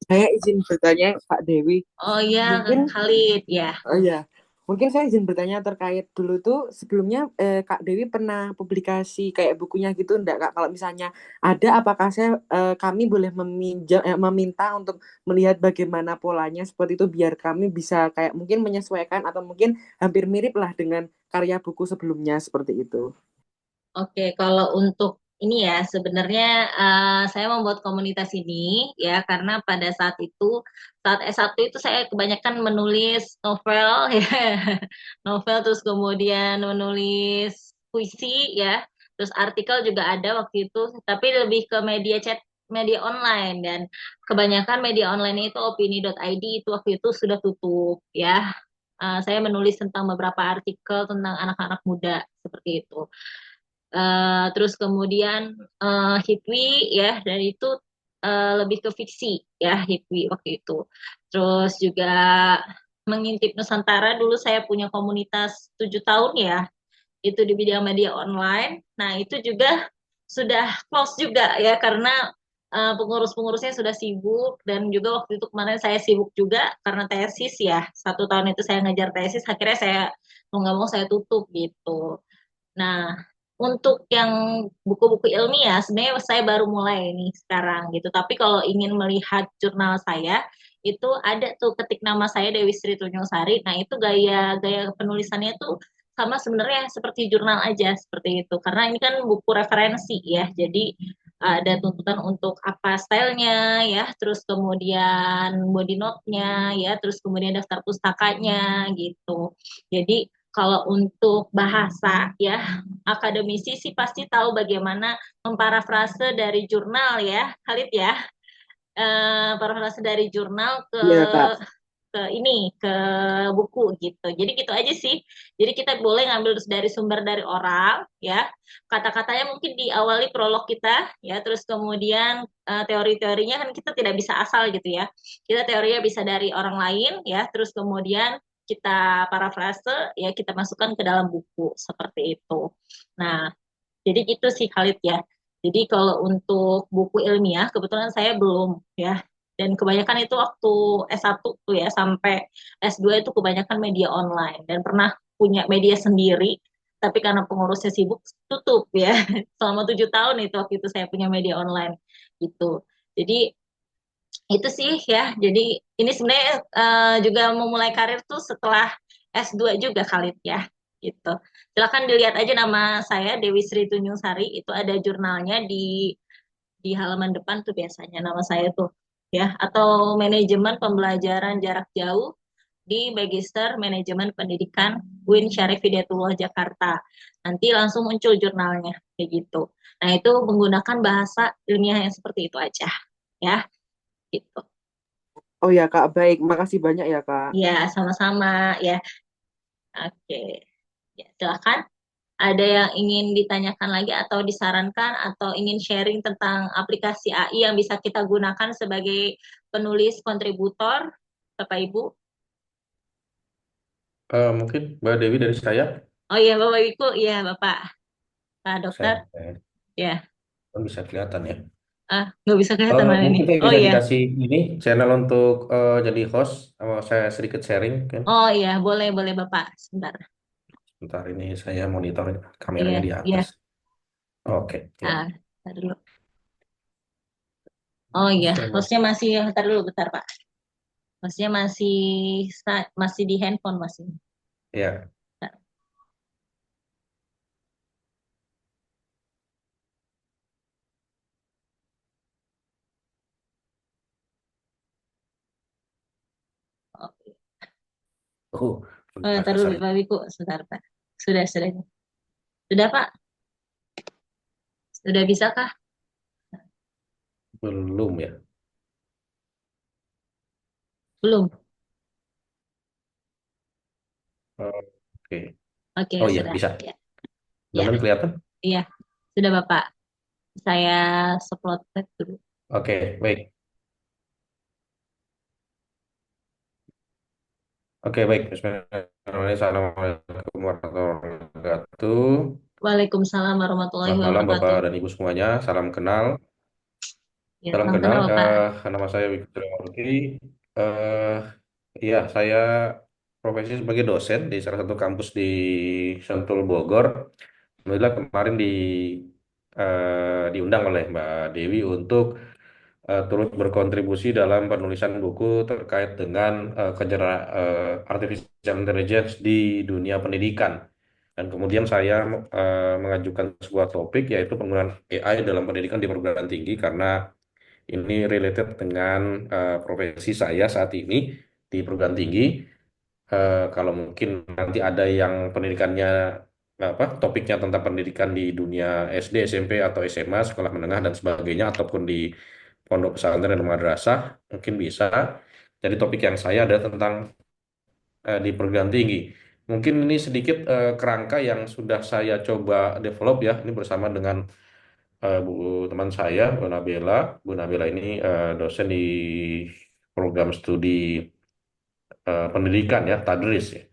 E: Saya izin bertanya, Pak Dewi.
A: Oh ya,
E: Mungkin,
A: Khalid ya.
E: oh ya, mungkin saya izin bertanya terkait dulu tuh sebelumnya Kak Dewi pernah publikasi kayak bukunya gitu enggak Kak? Kalau misalnya ada, apakah kami boleh meminta untuk melihat bagaimana polanya seperti itu biar kami bisa kayak mungkin menyesuaikan atau mungkin hampir mirip lah dengan karya buku sebelumnya seperti itu.
A: Oke, kalau untuk ini ya, sebenarnya saya membuat komunitas ini ya karena pada saat itu, saat S1 itu saya kebanyakan menulis novel ya, novel terus kemudian menulis puisi ya, terus artikel juga ada waktu itu, tapi lebih ke media chat, media online dan kebanyakan media online itu opini.id itu waktu itu sudah tutup ya. Saya menulis tentang beberapa artikel tentang anak-anak muda seperti itu. Terus kemudian Hitwi ya dan itu lebih ke fiksi ya Hitwi waktu itu. Terus juga mengintip Nusantara dulu saya punya komunitas 7 tahun ya itu di bidang media online. Nah itu juga sudah close juga ya karena pengurus-pengurusnya sudah sibuk dan juga waktu itu kemarin saya sibuk juga karena tesis ya 1 tahun itu saya ngejar tesis akhirnya saya mau nggak mau saya tutup gitu. Nah, untuk yang buku-buku ilmiah, sebenarnya saya baru mulai nih sekarang gitu. Tapi kalau ingin melihat jurnal saya, itu ada tuh ketik nama saya Dewi Sri Tunjung Sari. Nah, itu gaya-gaya penulisannya tuh sama sebenarnya seperti jurnal aja, seperti itu. Karena ini kan buku referensi ya, jadi ada tuntutan untuk apa stylenya ya, terus kemudian body note-nya ya, terus kemudian daftar pustakanya gitu. Jadi kalau untuk bahasa ya, akademisi sih pasti tahu bagaimana memparafrase dari jurnal ya, Khalid ya. Parafrase dari jurnal
E: Iya Kak.
A: ke ini ke buku gitu. Jadi gitu aja sih. Jadi kita boleh ngambil dari sumber dari orang ya. Kata-katanya mungkin diawali prolog kita ya, terus kemudian teori-teorinya kan kita tidak bisa asal gitu ya. Kita teorinya bisa dari orang lain ya, terus kemudian kita parafrase ya kita masukkan ke dalam buku seperti itu. Nah, jadi gitu sih Khalid ya. Jadi kalau untuk buku ilmiah kebetulan saya belum ya. Dan kebanyakan itu waktu S1 tuh ya sampai S2 itu kebanyakan media online dan pernah punya media sendiri tapi karena pengurusnya sibuk tutup ya. Selama 7 tahun itu waktu itu saya punya media online gitu. Jadi itu sih ya. Jadi ini sebenarnya juga memulai karir tuh setelah S2 juga Khalid ya. Gitu. Silakan dilihat aja nama saya Dewi Sri Tunjung Sari itu ada jurnalnya di halaman depan tuh biasanya nama saya tuh ya atau manajemen pembelajaran jarak jauh di Magister Manajemen Pendidikan UIN Syarif Hidayatullah Jakarta. Nanti langsung muncul jurnalnya kayak gitu. Nah, itu menggunakan bahasa ilmiah yang seperti itu aja ya gitu.
E: Oh ya Kak, baik. Makasih banyak ya Kak.
A: Ya, sama-sama ya. Oke. Ya, silakan. Ada yang ingin ditanyakan lagi atau disarankan atau ingin sharing tentang aplikasi AI yang bisa kita gunakan sebagai penulis kontributor, Bapak Ibu?
B: Mungkin Mbak Dewi dari saya,
A: Oh iya, Bapak Ibu, iya Bapak, Pak Dokter,
B: saya
A: ya.
B: kan bisa kelihatan ya.
A: Nggak bisa kelihatan mana nih?
B: Mungkin saya
A: Oh
B: bisa
A: iya,
B: dikasih ini channel untuk jadi host, sama saya sedikit sharing kan.
A: oh iya, boleh boleh Bapak, sebentar.
B: Bentar ini saya monitor
A: Iya,
B: kameranya di
A: iya.
B: atas. Oke, ya.
A: Bentar dulu. Oh iya,
B: Saya mau.
A: hostnya masih, bentar dulu, bentar Pak. Hostnya masih masih di handphone masih.
B: Ya.
A: Bentar. Oh,
B: Oh,
A: bentar
B: agak
A: dulu
B: sorry.
A: Bapak Ibu, sebentar Pak. Sudah sudah. Sudah, Pak? Sudah bisakah?
B: Belum ya.
A: Belum.
B: Oke.
A: Oke,
B: Oh iya,
A: sudah.
B: bisa.
A: Ya, ya,
B: Mudah-mudahan kelihatan.
A: iya. Sudah, Bapak. Saya upload dulu.
B: Oke, baik. Oke, baik. Bismillahirrahmanirrahim. Assalamualaikum warahmatullahi wabarakatuh.
A: Waalaikumsalam warahmatullahi
B: Selamat malam Bapak
A: wabarakatuh.
B: dan Ibu semuanya. Salam kenal.
A: Ya,
B: Salam
A: salam
B: kenal.
A: kenal, Bapak.
B: Nama saya Wiki Triawarti. Eh, Iya, saya profesi sebagai dosen di salah satu kampus di Sentul Bogor. Alhamdulillah kemarin diundang oleh Mbak Dewi untuk turut berkontribusi dalam penulisan buku terkait dengan artificial intelligence di dunia pendidikan. Dan kemudian saya mengajukan sebuah topik yaitu penggunaan AI dalam pendidikan di perguruan tinggi karena ini related dengan profesi saya saat ini di perguruan tinggi. Kalau mungkin nanti ada yang pendidikannya topiknya tentang pendidikan di dunia SD, SMP atau SMA, sekolah menengah dan sebagainya ataupun di pondok pesantren dan madrasah mungkin bisa. Jadi topik yang saya ada tentang di perguruan tinggi. Mungkin ini sedikit kerangka yang sudah saya coba develop ya. Ini bersama dengan bu teman saya Bu Nabila. Bu Nabila ini dosen di program studi pendidikan ya, Tadris ya,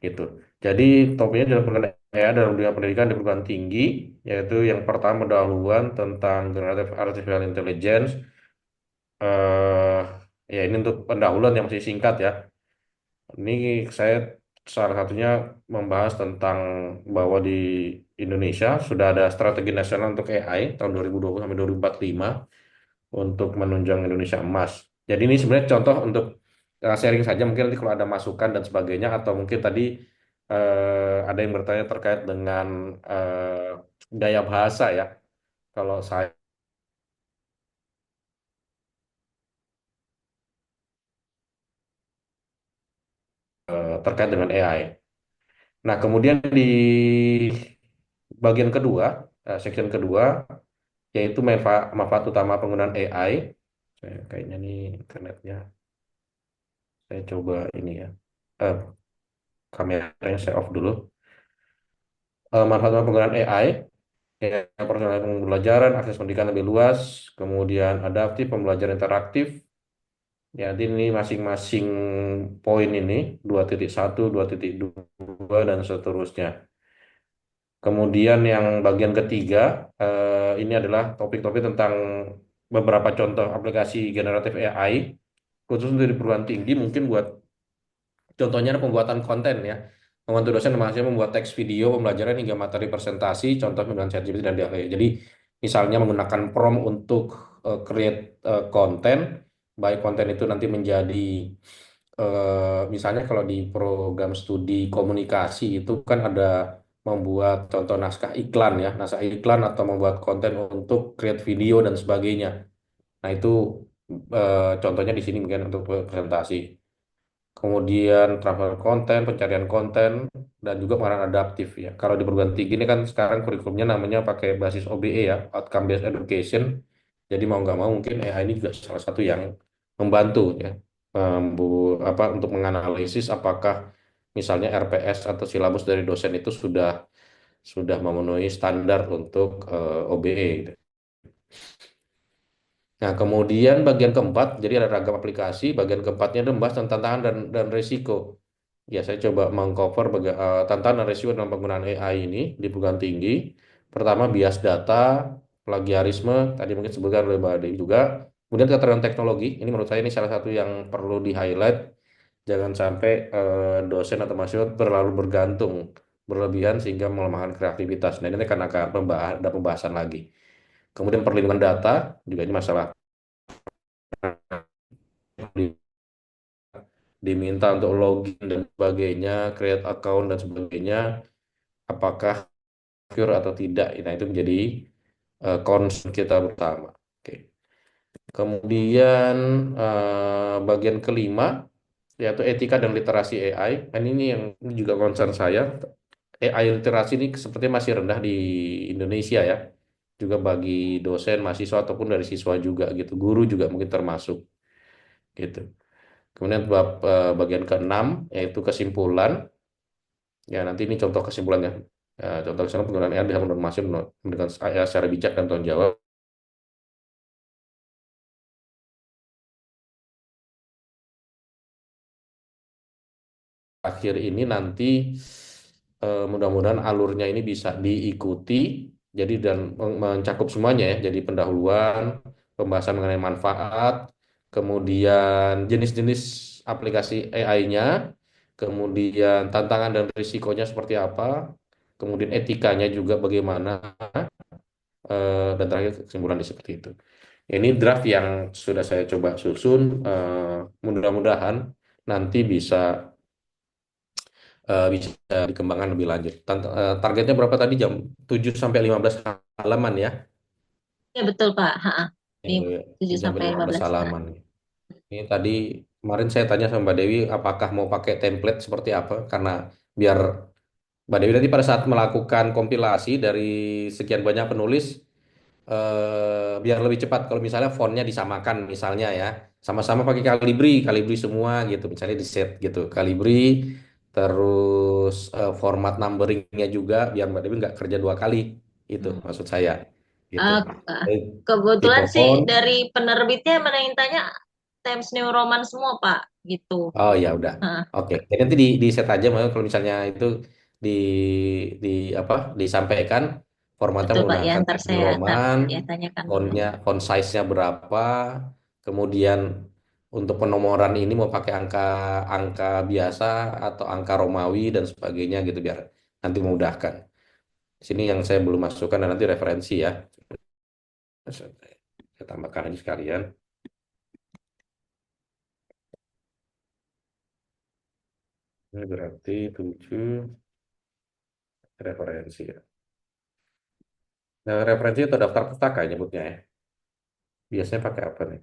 B: gitu. Jadi topiknya dalam dalam dunia pendidikan di perguruan tinggi, yaitu yang pertama pendahuluan tentang generative artificial intelligence. eh Ya ini untuk pendahuluan yang masih singkat ya. Ini saya salah satunya membahas tentang bahwa di Indonesia sudah ada strategi nasional untuk AI tahun 2020 sampai 2045 untuk menunjang Indonesia emas. Jadi ini sebenarnya contoh untuk sharing saja, mungkin nanti kalau ada masukan dan sebagainya atau mungkin tadi ada yang bertanya terkait dengan gaya bahasa ya. Kalau saya terkait dengan AI. Nah, kemudian di bagian kedua, section kedua, yaitu manfaat utama penggunaan AI. Saya kayaknya nih internetnya, saya coba ini ya, eh, kameranya saya off dulu. Manfaat utama penggunaan AI, ya, personalisasi pembelajaran, akses pendidikan lebih luas, kemudian adaptif, pembelajaran interaktif. Ya, jadi ini masing-masing poin ini 2.1, 2.2 dan seterusnya. Kemudian yang bagian ketiga, ini adalah topik-topik tentang beberapa contoh aplikasi generatif AI, khusus untuk di perguruan tinggi, mungkin buat contohnya ada pembuatan konten ya. Membantu dosen maksudnya membuat teks video pembelajaran hingga materi presentasi, contoh dengan ChatGPT dan DALL-E. Jadi misalnya menggunakan prompt untuk create konten, baik konten itu nanti menjadi misalnya kalau di program studi komunikasi itu kan ada membuat contoh naskah iklan ya, naskah iklan atau membuat konten untuk create video dan sebagainya. Nah itu contohnya di sini mungkin untuk presentasi. Kemudian transfer konten, pencarian konten, dan juga pengarahan adaptif ya. Kalau di perguruan tinggi ini kan sekarang kurikulumnya namanya pakai basis OBE ya, Outcome Based Education. Jadi mau nggak mau mungkin AI ini juga salah satu yang membantu ya, untuk menganalisis apakah misalnya RPS atau silabus dari dosen itu sudah memenuhi standar untuk OBE. Gitu. Nah, kemudian bagian keempat, jadi ada ragam aplikasi. Bagian keempatnya adalah membahas tentang tantangan dan risiko. Ya, saya coba mengcover tantangan dan risiko dalam penggunaan AI ini di perguruan tinggi. Pertama, bias data, plagiarisme, tadi mungkin disebutkan oleh Mbak Dewi juga. Kemudian keterangan teknologi, ini menurut saya ini salah satu yang perlu di-highlight. Jangan sampai dosen atau mahasiswa terlalu bergantung berlebihan sehingga melemahkan kreativitas. Nah, ini akan ada pembahasan lagi. Kemudian perlindungan data, juga ini masalah diminta untuk login dan sebagainya, create account dan sebagainya, apakah secure atau tidak. Nah, itu menjadi concern kita bersama. Oke. Kemudian bagian kelima yaitu etika dan literasi AI. Dan ini yang juga concern saya AI literasi ini sepertinya masih rendah di Indonesia ya. Juga bagi dosen, mahasiswa ataupun dari siswa juga gitu. Guru juga mungkin termasuk gitu. Kemudian bagian keenam yaitu kesimpulan. Ya nanti ini contoh kesimpulannya. Contoh kesimpulan penggunaan AI bisa memberikan AI secara bijak dan tanggung jawab. Akhir ini nanti mudah-mudahan alurnya ini bisa diikuti jadi dan mencakup semuanya ya. Jadi pendahuluan, pembahasan mengenai manfaat, kemudian jenis-jenis aplikasi AI-nya, kemudian tantangan dan risikonya seperti apa, kemudian etikanya juga bagaimana, dan terakhir kesimpulan seperti itu. Ini draft yang sudah saya coba susun, mudah-mudahan nanti bisa dikembangkan lebih lanjut. Targetnya berapa tadi? Jam 7 sampai 15 halaman ya.
A: Ya betul Pak. Ha-ha.
B: Ya,
A: Di 7
B: 7 sampai
A: sampai
B: 15
A: 15.
B: halaman. Ini tadi kemarin saya tanya sama Mbak Dewi apakah mau pakai template seperti apa karena biar Mbak Dewi nanti pada saat melakukan kompilasi dari sekian banyak penulis, biar lebih cepat kalau misalnya fontnya disamakan misalnya ya, sama-sama pakai Calibri semua gitu misalnya di set gitu Calibri, terus format numberingnya juga biar Mbak Dewi nggak kerja dua kali, itu
A: Hmm.
B: maksud saya gitu.
A: Ah,
B: Jadi, tipe
A: kebetulan sih
B: font.
A: dari penerbitnya mana yang tanya Times New Roman semua Pak gitu.
B: Oh ya udah,
A: Ha,
B: oke. Jadi nanti di set aja, kalau misalnya itu di di apa disampaikan formatnya
A: betul Pak ya,
B: menggunakan
A: ntar
B: Times New
A: saya
B: Roman,
A: ya tanyakan dulu.
B: font size-nya berapa, kemudian untuk penomoran ini mau pakai angka angka biasa atau angka Romawi dan sebagainya gitu biar nanti memudahkan. Sini yang saya belum masukkan dan nanti referensi ya. Saya tambahkan aja sekalian. Ini berarti 7 referensi ya. Nah, referensi atau daftar pustaka ya nyebutnya ya. Biasanya pakai apa nih?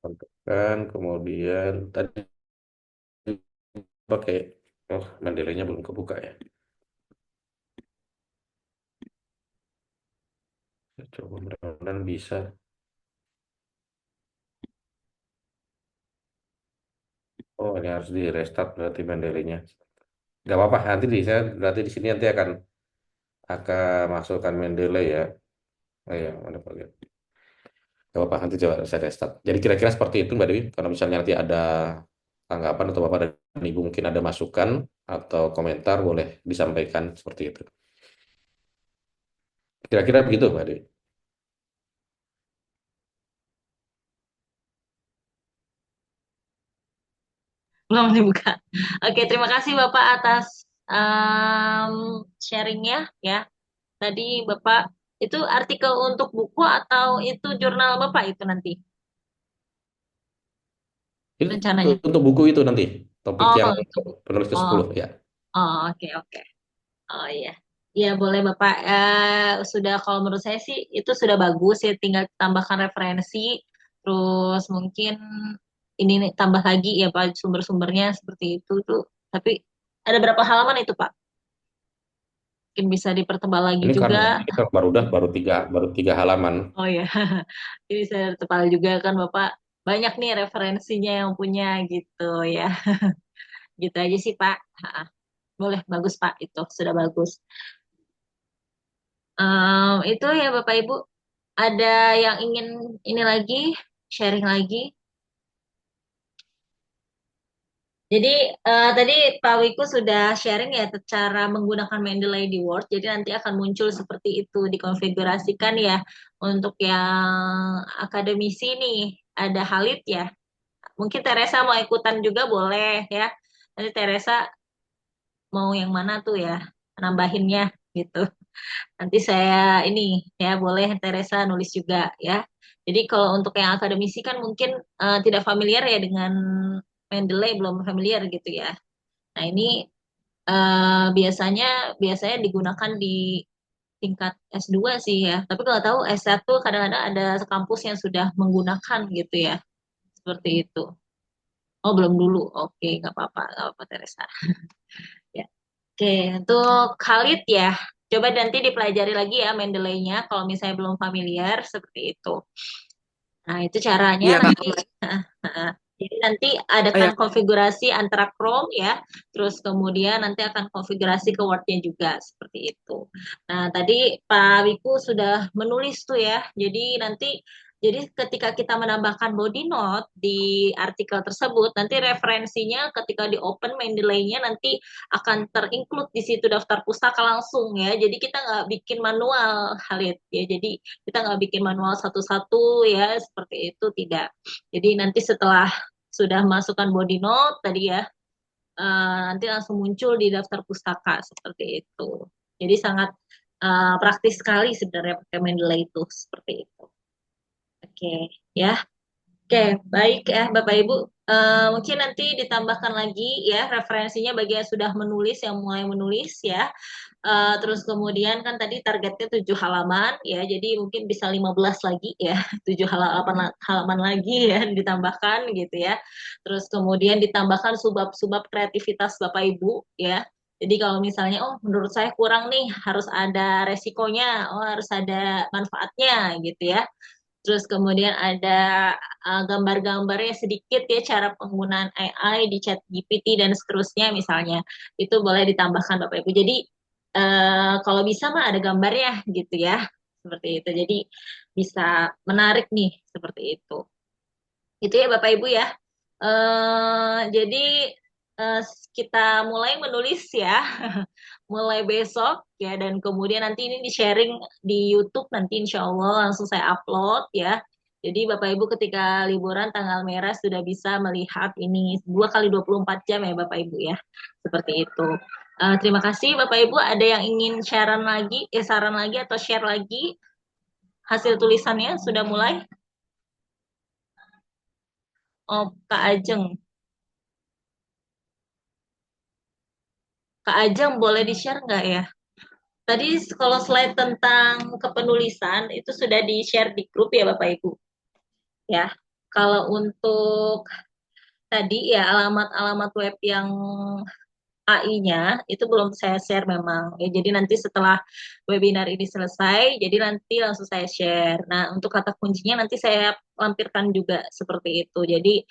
B: Kontekan, kemudian tadi pakai, oh, Mendeley-nya belum kebuka ya. Saya coba mudah-mudahan bisa. Oh, ini harus di restart berarti Mendeley-nya. Gak apa-apa, nanti saya berarti di sini nanti akan masukkan Mendeley ya. Oh iya, mana bagian. Gak apa-apa, nanti coba saya restart. Jadi kira-kira seperti itu Mbak Dewi. Kalau misalnya nanti ada tanggapan atau Bapak dan Ibu mungkin ada masukan atau komentar boleh disampaikan seperti itu. Kira-kira begitu Mbak Dewi.
A: Belum dibuka. Oke, terima kasih Bapak atas sharingnya ya. Tadi Bapak itu artikel untuk buku atau itu jurnal Bapak itu nanti
B: Itu
A: rencananya?
B: untuk buku itu nanti, topik
A: Oh,
B: yang
A: untuk buku.
B: penulis
A: Oh,
B: ke-10 ya.
A: oh, oke oke. Oh iya. Iya boleh Bapak. Sudah kalau menurut saya sih itu sudah bagus ya. Tinggal tambahkan referensi. Terus mungkin ini nih, tambah lagi ya Pak sumber-sumbernya seperti itu tuh. Tapi ada berapa halaman itu Pak? Mungkin bisa dipertebal lagi
B: Ini karena
A: juga.
B: kita baru tiga halaman.
A: Oh ya, ini saya terpal juga kan Bapak banyak nih referensinya yang punya gitu ya. Gitu aja sih Pak. Ha, boleh, bagus Pak itu sudah bagus. Itu ya Bapak Ibu, ada yang ingin ini lagi sharing lagi. Jadi tadi Pak Wiku sudah sharing ya cara menggunakan Mendeley di Word. Jadi nanti akan muncul seperti itu dikonfigurasikan ya untuk yang akademisi nih. Ada Halid ya. Mungkin Teresa mau ikutan juga boleh ya. Nanti Teresa mau yang mana tuh ya nambahinnya gitu. Nanti saya ini ya boleh Teresa nulis juga ya. Jadi kalau untuk yang akademisi kan mungkin tidak familiar ya dengan Mendeley, belum familiar gitu ya. Nah ini biasanya biasanya digunakan di tingkat S2 sih ya. Tapi kalau tahu S1 kadang-kadang ada kampus yang sudah menggunakan gitu ya. Seperti itu. Oh, belum dulu. Oke, nggak apa-apa Teresa. Ya. Oke, untuk Khalid ya, coba nanti dipelajari lagi ya Mendeley-nya kalau misalnya belum familiar seperti itu. Nah, itu caranya
E: Iya Kak.
A: nanti. Jadi nanti
E: Oh ya,
A: adakan konfigurasi antara Chrome ya, terus kemudian nanti akan konfigurasi ke Word-nya juga seperti itu. Nah, tadi Pak Wiku sudah menulis tuh ya. Jadi ketika kita menambahkan body note di artikel tersebut, nanti referensinya ketika di open Mendeley-nya nanti akan terinclude di situ daftar pustaka langsung ya. Jadi kita nggak bikin manual, Khalid ya. Jadi kita nggak bikin manual satu-satu ya, seperti itu tidak. Jadi nanti setelah sudah masukkan body note tadi ya, nanti langsung muncul di daftar pustaka seperti itu. Jadi sangat praktis sekali sebenarnya pakai Mendeley itu seperti itu. Oke, ya. Oke, baik ya Bapak Ibu. Mungkin nanti ditambahkan lagi ya referensinya bagi yang sudah menulis, yang mulai menulis ya. Terus kemudian kan tadi targetnya 7 halaman ya, jadi mungkin bisa 15 lagi ya, 7 halaman lagi ya ditambahkan gitu ya. Terus kemudian ditambahkan subbab-subbab kreativitas Bapak Ibu ya. Jadi kalau misalnya, oh menurut saya kurang nih, harus ada resikonya, oh harus ada manfaatnya gitu ya. Terus kemudian ada gambar-gambarnya sedikit ya, cara penggunaan AI di chat GPT dan seterusnya misalnya. Itu boleh ditambahkan Bapak Ibu. Jadi kalau bisa mah ada gambarnya gitu ya. Seperti itu. Jadi bisa menarik nih seperti itu. Itu ya Bapak Ibu ya. Jadi eh, kita mulai menulis ya, mulai besok ya, dan kemudian nanti ini di-sharing di YouTube nanti insya Allah langsung saya upload ya. Jadi Bapak Ibu ketika liburan tanggal merah sudah bisa melihat ini 2 kali 24 jam ya Bapak Ibu ya, seperti itu. Terima kasih Bapak Ibu. Ada yang ingin saran lagi atau share lagi hasil tulisannya sudah mulai? Oh, Kak Ajeng. Kak Ajeng boleh di-share nggak ya? Tadi kalau slide tentang kepenulisan itu sudah di-share di grup ya Bapak Ibu. Ya. Kalau untuk tadi ya alamat-alamat web yang AI-nya itu belum saya share memang. Ya, jadi nanti setelah webinar ini selesai, jadi nanti langsung saya share. Nah, untuk kata kuncinya nanti saya lampirkan juga seperti itu. Jadi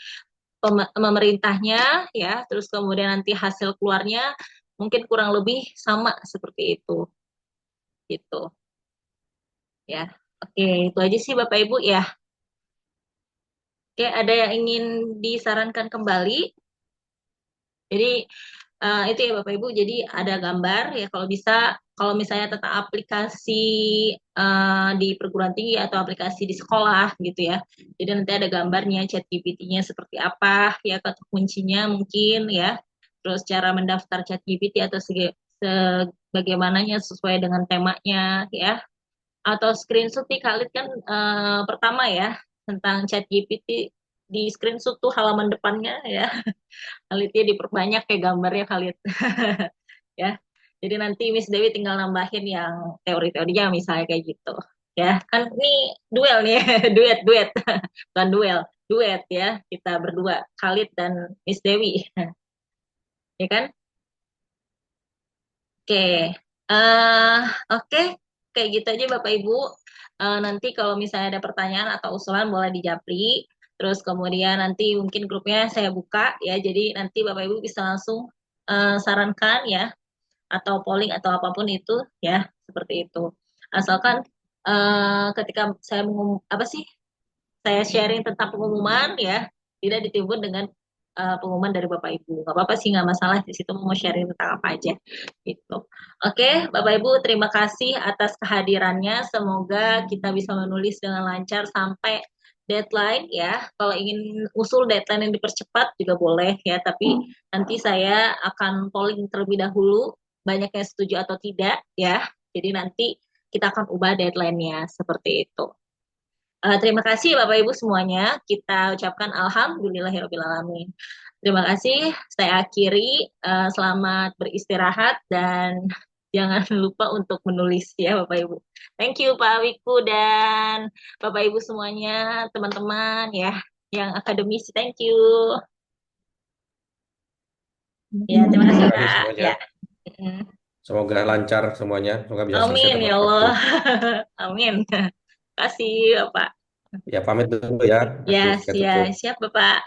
A: pemerintahnya ya, terus kemudian nanti hasil keluarnya mungkin kurang lebih sama seperti itu. Gitu. Ya. Oke, itu aja sih Bapak Ibu ya. Oke, ada yang ingin disarankan kembali? Jadi itu ya Bapak Ibu. Jadi ada gambar ya kalau bisa, kalau misalnya tentang aplikasi di perguruan tinggi atau aplikasi di sekolah gitu ya. Jadi nanti ada gambarnya, chat GPT-nya seperti apa ya, kata kuncinya mungkin ya. Terus cara mendaftar chat GPT atau sebagaimananya sesuai dengan temanya ya. Atau screenshot nih Khalid kan pertama ya tentang chat GPT, di screenshot tuh halaman depannya ya. Khalidnya diperbanyak kayak gambarnya Khalid. Ya. Jadi nanti Miss Dewi tinggal nambahin yang teori-teorinya misalnya kayak gitu. Ya, kan ini duel nih, duet, bukan duel, duet ya. Kita berdua, Khalid dan Miss Dewi, ya kan? Oke, eh oke, kayak gitu aja Bapak Ibu. Nanti kalau misalnya ada pertanyaan atau usulan boleh di Japri. Terus kemudian nanti mungkin grupnya saya buka ya. Jadi nanti Bapak Ibu bisa langsung sarankan ya, atau polling atau apapun itu ya, seperti itu. Asalkan ketika saya apa sih, saya sharing tentang pengumuman ya, tidak ditimbun dengan pengumuman dari Bapak Ibu. Nggak apa-apa sih, nggak masalah di situ mau sharing tentang apa aja gitu. Oke, Bapak Ibu, terima kasih atas kehadirannya. Semoga kita bisa menulis dengan lancar sampai deadline ya. Kalau ingin usul deadline yang dipercepat juga boleh ya, tapi nanti saya akan polling terlebih dahulu banyak yang setuju atau tidak ya. Jadi nanti kita akan ubah deadline-nya seperti itu. Terima kasih Bapak Ibu semuanya. Kita ucapkan alhamdulillahirobbilalamin. Terima kasih. Saya akhiri. Selamat beristirahat dan jangan lupa untuk menulis ya Bapak Ibu. Thank you Pak Wiku dan Bapak Ibu semuanya, teman-teman ya yang akademis. Thank you. Ya, terima kasih
B: Terima kasih
A: Kak.
B: semuanya.
A: Ya. Mm.
B: Semoga lancar semuanya. Semoga bisa selesai
A: Amin
B: tepat
A: ya
B: waktu.
A: Allah. Amin. Terima kasih Bapak.
B: Ya, pamit dulu ya. Kasih
A: Ya,
B: saya tutup.
A: siap Bapak.